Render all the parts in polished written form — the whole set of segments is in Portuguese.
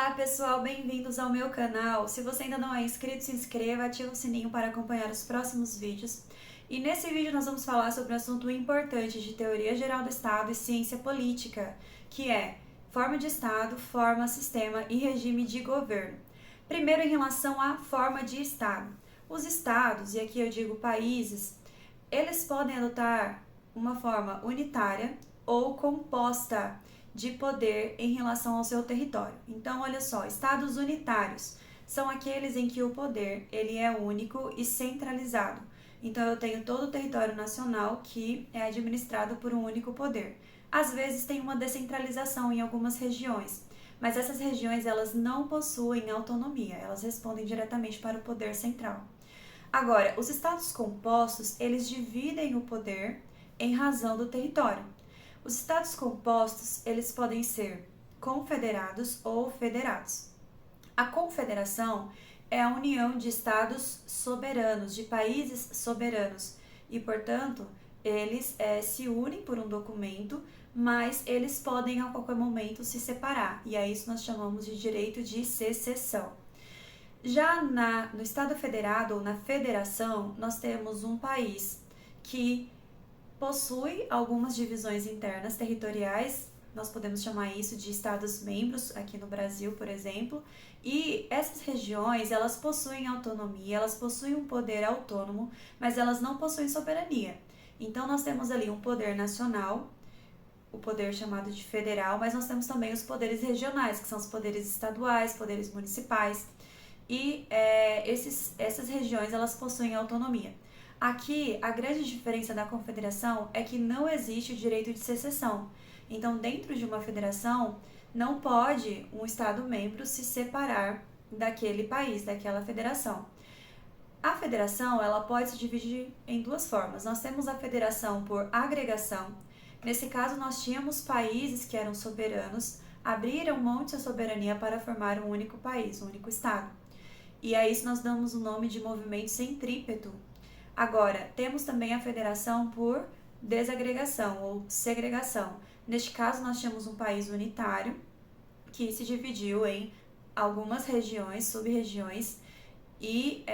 Olá pessoal, bem-vindos ao meu canal. Se você ainda não é inscrito, se inscreva, ative o sininho para acompanhar os próximos vídeos. E nesse vídeo nós vamos falar sobre um assunto importante de teoria geral do Estado e ciência política, que é forma de Estado, forma, sistema e regime de governo. Primeiro, em relação à forma de Estado. Os Estados, e aqui eu digo países, eles podem adotar uma forma unitária ou composta de poder em relação ao seu território. Então, olha só, estados unitários são aqueles em que o poder ele é único e centralizado. Então, eu tenho todo o território nacional que é administrado por um único poder. Às vezes tem uma descentralização em algumas regiões, mas essas regiões elas não possuem autonomia, elas respondem diretamente para o poder central. Agora, os estados compostos, eles dividem o poder em razão do território. Os estados compostos, eles podem ser confederados ou federados. A confederação é a união de estados soberanos, de países soberanos, e, portanto, eles se unem por um documento, mas eles podem a qualquer momento se separar, e a isso nós chamamos de direito de secessão. Já no Estado Federado ou na Federação, nós temos um país que possui algumas divisões internas territoriais, nós podemos chamar isso de estados-membros, aqui no Brasil, por exemplo, e essas regiões, elas possuem autonomia, elas possuem um poder autônomo, mas elas não possuem soberania. Então, nós temos ali um poder nacional, o poder chamado de federal, mas nós temos também os poderes regionais, que são os poderes estaduais, poderes municipais, e essas regiões, elas possuem autonomia. Aqui, a grande diferença da confederação é que não existe o direito de secessão. Então, dentro de uma federação, não pode um Estado-membro se separar daquele país, daquela federação. A federação, ela pode se dividir em duas formas. Nós temos a federação por agregação. Nesse caso, nós tínhamos países que eram soberanos, abriram mão de sua soberania para formar um único país, um único Estado. E a isso nós damos o nome de movimento centrípeto. Agora, temos também a federação por desagregação ou segregação. Neste caso, nós tínhamos um país unitário que se dividiu em algumas regiões, sub-regiões, e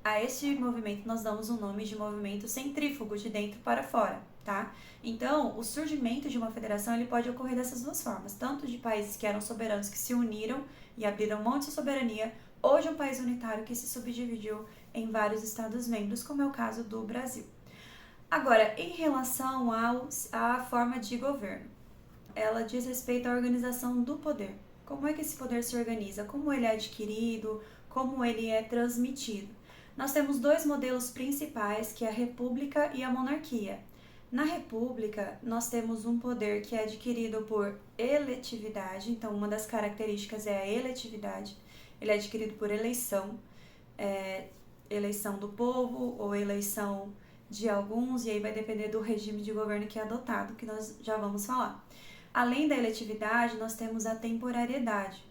a este movimento nós damos o nome de movimento centrífugo, de dentro para fora, tá? Então, o surgimento de uma federação ele pode ocorrer dessas duas formas, tanto de países que eram soberanos que se uniram e abriram mão de sua soberania, ou de um país unitário que se subdividiu em vários Estados-membros, como é o caso do Brasil. Agora, em relação à forma de governo, ela diz respeito à organização do poder. Como é que esse poder se organiza? Como ele é adquirido? Como ele é transmitido? Nós temos dois modelos principais, que é a república e a monarquia. Na república, nós temos um poder que é adquirido por eletividade, então uma das características é a eletividade. Ele é adquirido por eleição, eleição do povo ou eleição de alguns, e aí vai depender do regime de governo que é adotado, que nós já vamos falar. Além da eletividade, nós temos a temporariedade.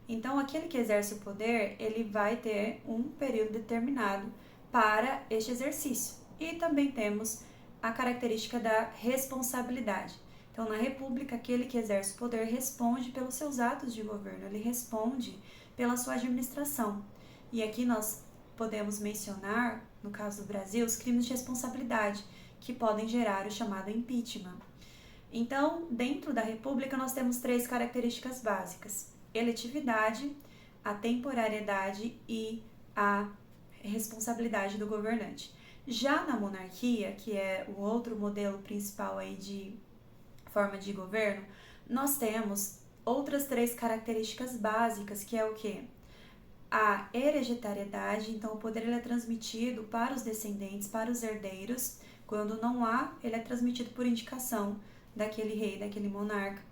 Então, aquele que exerce o poder, ele vai ter um período determinado para este exercício. E também temos a característica da responsabilidade. Então, na República, aquele que exerce o poder responde pelos seus atos de governo, ele responde pela sua administração. E aqui nós podemos mencionar, no caso do Brasil, os crimes de responsabilidade, que podem gerar o chamado impeachment. Então, dentro da República, nós temos três características básicas: eletividade, a temporariedade e a responsabilidade do governante. Já na monarquia, que é o outro modelo principal aí de forma de governo, nós temos outras três características básicas, que é o quê? A hereditariedade, então o poder ele é transmitido para os descendentes, para os herdeiros. Quando não há, ele é transmitido por indicação daquele rei, daquele monarca.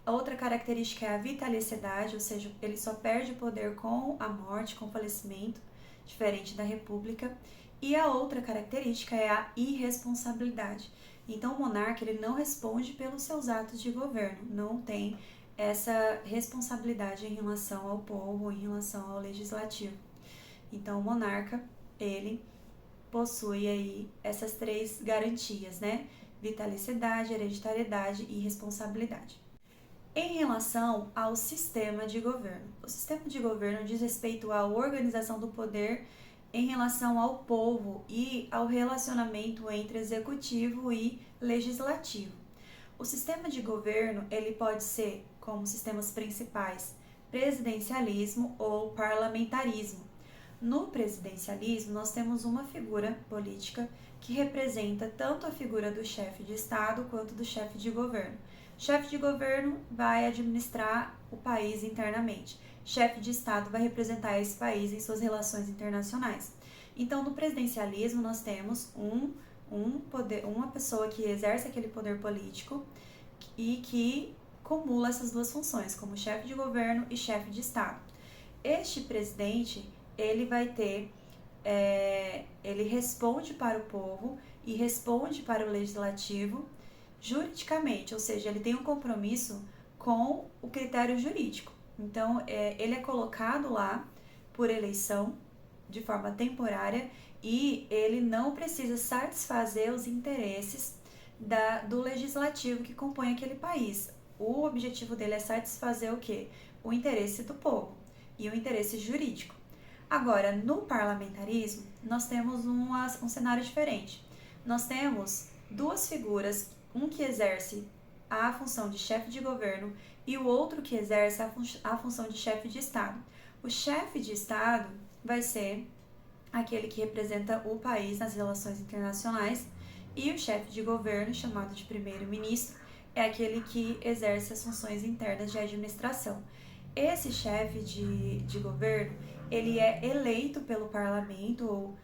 A outra característica é a vitaliciedade, ou seja, ele só perde o poder com a morte, com o falecimento, diferente da república. E a outra característica é a irresponsabilidade. Então, o monarca ele não responde pelos seus atos de governo, não tem essa responsabilidade em relação ao povo, em relação ao legislativo. Então, o monarca, ele possui aí essas três garantias, né? Vitaliciedade, hereditariedade e responsabilidade. Em relação ao sistema de governo, o sistema de governo diz respeito à organização do poder em relação ao povo e ao relacionamento entre executivo e legislativo. O sistema de governo ele pode ser, como sistemas principais, presidencialismo ou parlamentarismo. No presidencialismo, nós temos uma figura política que representa tanto a figura do chefe de Estado quanto do chefe de governo. Chefe de governo vai administrar o país internamente. Chefe de Estado vai representar esse país em suas relações internacionais. Então, no presidencialismo, nós temos uma pessoa que exerce aquele poder político e que cumula essas duas funções, como chefe de governo e chefe de Estado. Este presidente, ele vai ter, ele responde para o povo e responde para o legislativo juridicamente, ou seja, ele tem um compromisso com o critério jurídico. Então, ele é colocado lá por eleição, de forma temporária, e ele não precisa satisfazer os interesses do legislativo que compõe aquele país. O objetivo dele é satisfazer o quê? O interesse do povo e o interesse jurídico. Agora, no parlamentarismo, nós temos um cenário diferente. Nós temos duas figuras, um que exerce a função de chefe de governo e o outro que exerce a função de chefe de Estado. O chefe de Estado vai ser aquele que representa o país nas relações internacionais e o chefe de governo, chamado de primeiro-ministro, é aquele que exerce as funções internas de administração. Esse chefe de governo, ele é eleito pelo parlamento ou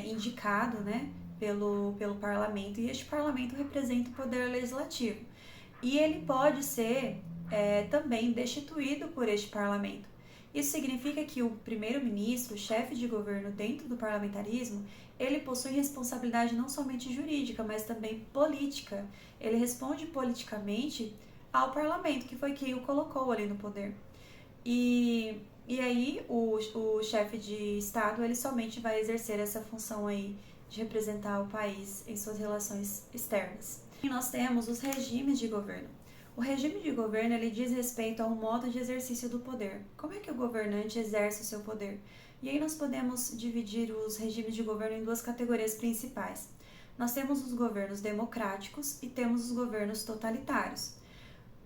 indicado, né, pelo parlamento, e este parlamento representa o poder legislativo. E ele pode ser também destituído por este parlamento. Isso significa que o primeiro-ministro, o chefe de governo dentro do parlamentarismo, ele possui responsabilidade não somente jurídica, mas também política. Ele responde politicamente ao parlamento, que foi quem o colocou ali no poder. E aí o chefe de Estado, ele somente vai exercer essa função aí de representar o país em suas relações externas. E nós temos os regimes de governo. O regime de governo ele diz respeito ao modo de exercício do poder. Como é que o governante exerce o seu poder? E aí nós podemos dividir os regimes de governo em duas categorias principais. Nós temos os governos democráticos e temos os governos totalitários.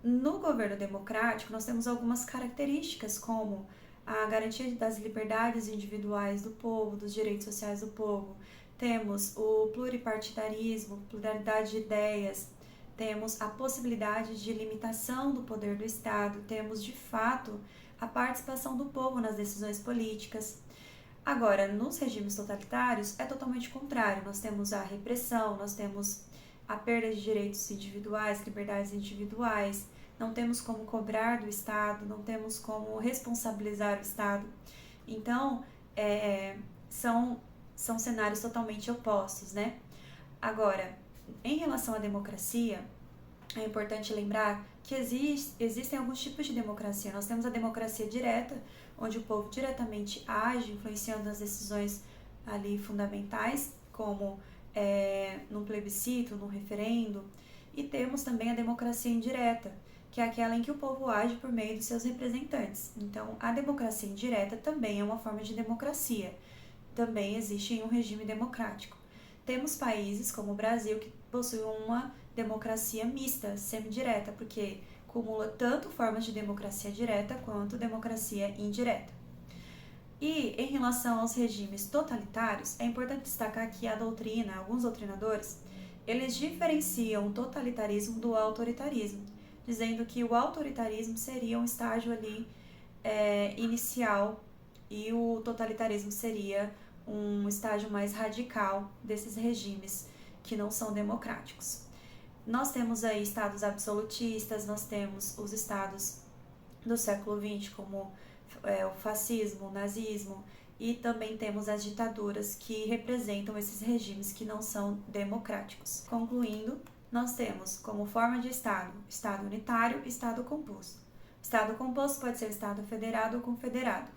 No governo democrático, nós temos algumas características, como a garantia das liberdades individuais do povo, dos direitos sociais do povo. Temos o pluripartidarismo, pluralidade de ideias. Temos a possibilidade de limitação do poder do Estado, temos de fato a participação do povo nas decisões políticas. Agora, nos regimes totalitários é totalmente contrário, nós temos a repressão, nós temos a perda de direitos individuais, liberdades individuais, não temos como cobrar do Estado, não temos como responsabilizar o Estado. Então, são cenários totalmente opostos, né? Agora, em relação à democracia, é importante lembrar que existem alguns tipos de democracia. Nós temos a democracia direta, onde o povo diretamente age, influenciando as decisões ali fundamentais, como num plebiscito, num referendo. E temos também a democracia indireta, que é aquela em que o povo age por meio dos seus representantes. Então, a democracia indireta também é uma forma de democracia. Também existe em um regime democrático. Temos países como o Brasil que possuem uma democracia mista, semidireta, porque cumula tanto formas de democracia direta quanto democracia indireta. E em relação aos regimes totalitários, é importante destacar que a doutrina, alguns doutrinadores, eles diferenciam o totalitarismo do autoritarismo, dizendo que o autoritarismo seria um estágio ali inicial e o totalitarismo seria um estágio mais radical desses regimes que não são democráticos. Nós temos aí estados absolutistas, nós temos os estados do século XX, como o fascismo, o nazismo, e também temos as ditaduras que representam esses regimes que não são democráticos. Concluindo, nós temos como forma de estado, estado unitário e estado composto. Estado composto pode ser estado federado ou confederado.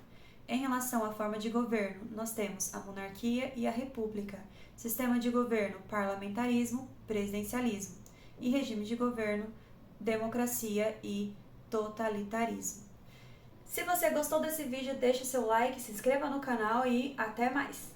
Em relação à forma de governo, nós temos a monarquia e a república, sistema de governo, parlamentarismo, presidencialismo, e regime de governo, democracia e totalitarismo. Se você gostou desse vídeo, deixe seu like, se inscreva no canal e até mais!